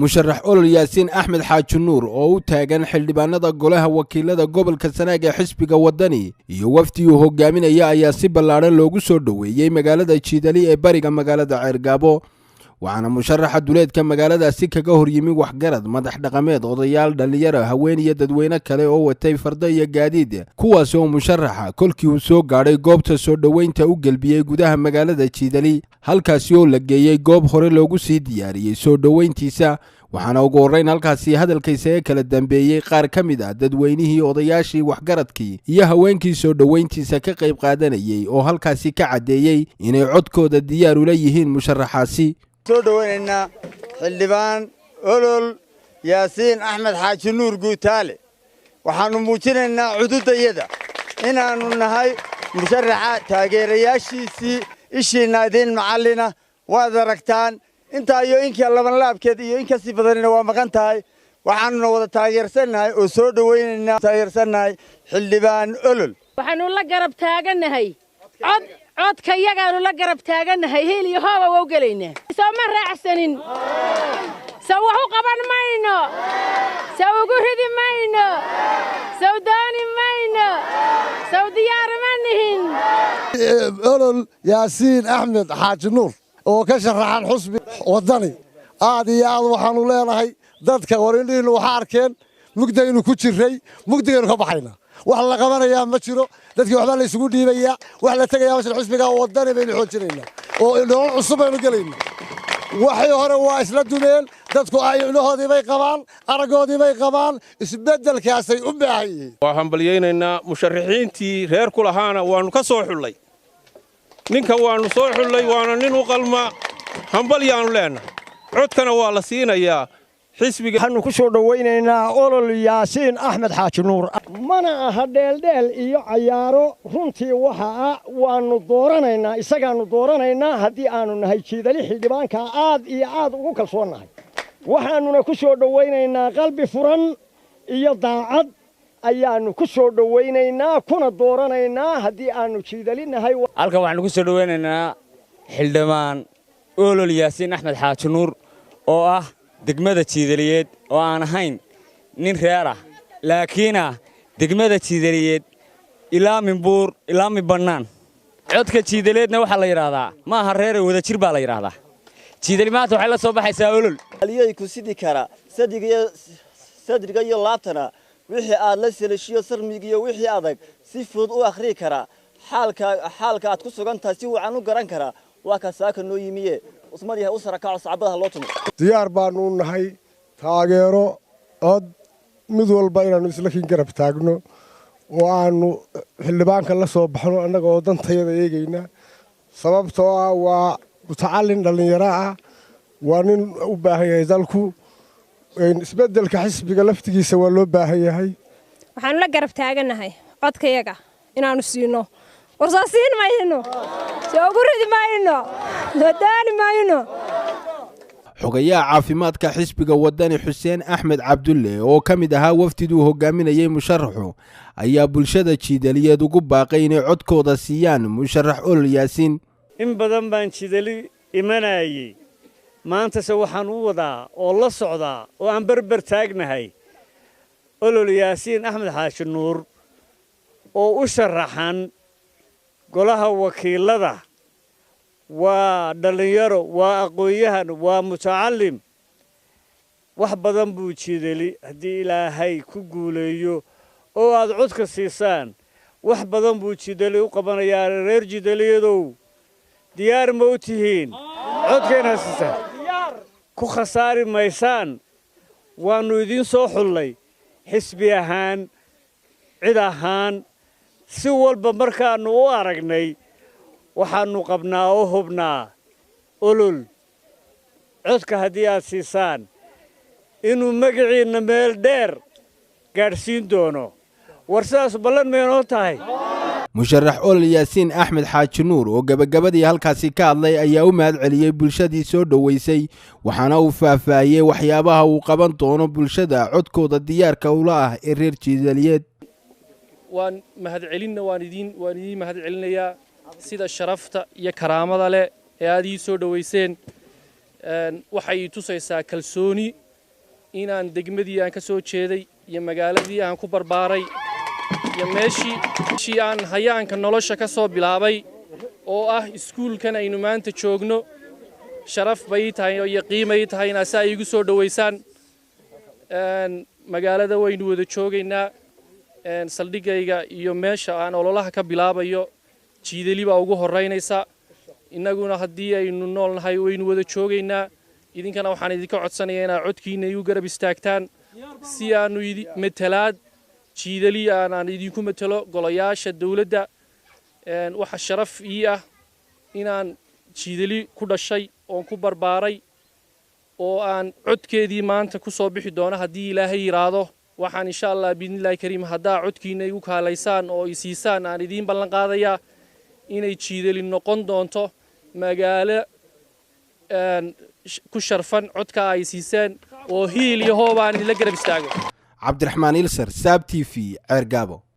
musharax olol yaasiin axmed xaaji nuur oo u taagan xildhibaanada golaha wakiilada gobolka Sanaag ee xisbiga wadani iyo wafdi uu hogaaminaya ayaa si ballaaran loogu soo dhaweeyay magaalada Jiidali ee bariga magaalada Ceergaabo waxaana musharaxa duleedka magaaladaasi kaga horyimi waxgarad madax dhaqameed odayaal dhalinyaro haween iyo dadweyne kale oo watay fardo iyo gaadiid kuwaas oo musharaxa kolkii uu soo gaaray goobta soo dhaweynta u galbiyay gudaha magaalada Jiidali halkaas oo la geeyay goob hore loogu sii diyaariyay soo dhaweyntiisa waxaana ugu horeyn halkaasi hadalkiisa kala dambeeyay qaar kamid ah dadweynihii odayaashii waxgaradkii iyo haweenkii soo dhaweyntiisa ka qayb qaadanayay oo halkaasi ka cadeeyay inay codkooda diyaar u leeyihiin musharaxaasi soo dhaweynayna xildhibaan olol yaasiin axmed xaaji nuur guutaale waxaanu muujinaynaa cududayada inaanu nahay musharaxa taageerayaashiisii ishiina idin macallina waad aragtaan inta iyo inkii laban laabkeed iyo in ka sii badanina waa maqan tahay waxaanu wada taageersanahay oo soo dhaweynayna taageersanahay xildhibaan olol waxaanu la garab taaganahay codka yagaanu la garab taaganahay heel iyo hooba waa galeynaa soo ma raacsanin soo wax u qaban mayno soo ugu ridi mayno soo daani mayno soo diyaar ma nihin olol yaasiin axmed xaaji nuur oo ka sharaxan xusbi wadani aad iyo aad waxaanu leenahay dadka warilihiina waxa arkeen mugdaynu ku jiray mugdaynu ka baxayna wax la qabanayaa ma jiro dadkii waxba la isugu dhiibaya wax la tagayaa wasal xusbiga wadani baynu xoojinayna oo nolol cusub aynu galayna waxay hore waa isla dumeen dadku ay ilahoodii bay qabaan aragoodii bay qabaan isbedelkaasay u baahan yihiin waxaan balyeynayna musharaxiintii reer ku lahaana waanu ka soo xullay ninka waanu soo xullay waana nin u qalma hambal yaanu leenahay codkana waa la siinayaa xisbiga waxaanu ku soo dhaweynaynaa olol yaasiin axmed xaaji nuur mana aha dheeldheel iyo cayaaro runtii waxa waanu dooranaynaa isagaanu dooranaynaa haddii aanu nahay Jiidali xildhibaanka aad iyo aad ugu kalsoonahay waxaanuna ku soo dhaweynaynaa qalbi furan iyo daacad ayaanu ku soo dhaweynaynaa kuna dooranaynaa haddii aanu Jiidali nahay halkan waxaanu ku soo dhaweynaynaa xildhibaan olol yaasiin axmed xaaji nuur oo ah degmada Jiidaliyeed oo aan ahayn nin reer ah laakiin degmada Jiidaliyeed ilaa minbuur ilaa mi bannaan codka Jiidaliyeedna waxa la yiraahdaa ma aha reer wada jir baa la yiraahdaa Jiidali maanta waxay la soo baxaysaa olol aliyay ku sidii kara sadriga iyo laabtana wixii aad la selashiyo sarmigiyo wixii adag si fudud u akhri kara xaalka aad ku sugan tahay si wacan u garan kara waa ka saaka noo yimiye usmadiyaha u sarakaco sacbadaha loo tumo diyaar baanu nahay taageero cod mid walba inaanu isla kin garab taagno oo aanu xildhibaanka la soo baxno annaga oo dantayada eegayna sababtoo ah waa mutacallin dhalinyaro ah waa nin u baahan yahay dalku isbedelka xisbiga laftigiisa waa loo baahan yahay waxaanu la garab taaganahay codkayaga inaanu siino warsaasiin mayno soo ugu ridi mayno soo daani mayno xogayaha caafimaadka xisbiga wadani Xuseen Axmed Cabdulle oo kamid ahaa wafdiduu hogaaminayay musharaxu ayaa bulshada Jiidaliyeed ugu baaqay inay codkooda siiyaan musharax olol yaasiin in badan baan Jiidali imanayay maanta se waxaan u wadaa oo la socdaa oo aan barbar taagnahay olol yaasiin axmed xaaji nuur oo u sharaxan golaha wakiilada waa dhalinyaro waa aqoonyahan waa mutacallim wax badan buu Jiidali haddii ilaahay ku guuleeyo oo aad codka siisaan wax badan buu Jiidali u qabanayaa reer Jiidaliyeedow diyaar ma u tihiin codkeena siisaan ku khasaari maysaan waanu idin soo xullay xisbi ahaan cid ahaan si walba markaanu u aragnay waxaanu qabnaa oo hubnaa olol codka haddii aad siisaan inuu magaciina meel dheer gaadhsiin doono war sidaas ballan meynoo tahay musharax olol yaasiin axmed xaaji nuur oo gabagabadii halkaasi ka hadlay ayaa u mahad celiyay bulshadii soo dhaweysay waxaana uu faahfaahiyay waxyaabaha uu qaban doono bulshada codkooda diyaarka ula ah ee reer Jiidaliyeed waan mahad idiin mahad celinayaa sida sharafta iyo karaamada leh ee aad ii soo dhaweyseen waxay tusaysaa kalsooni inaan degmadii aan ka soo jeeday iyo magaaladii aan ku barbaaray iyo meeshii aan hayaanka nolosha ka soo bilaabay oo ah iskuulkan aynu maanta joogno sharaf bay tahay iyo qiimo ay tahay inaad saa igu soo dhaweysaan magaalada waynu wada joogaynaa saldhigayga iyo meesha aan ololaha ka bilaabayo jiidali baa ugu horeynaysa innaguna haddii aynu noolnahay waynu wada joogaynaa idinkana waxaan idinka codsanayaa inaad codkiina igu garab istaagtaan si aanu matalaad jiidali aan idinku matalo golayaasha dawladda waxa sharaf ii ah inaan jiidali ku dhashay oon ku barbaaray oo aan codkeedii maanta ku soo bixi doono haddii ilaahay yiraahdo waxaan insha Allah biidnillaahi kariim haddaa codkiina igu kaalaysaan oo i siisaan aan idiin ballan qaadayaa inay jiidali noqon doonto magaalo ku sharfan codka ay siiseen oo hiil iyo hoob aan idinla garab istaago cabdiraxmaan ilsar saab TV ceergaabo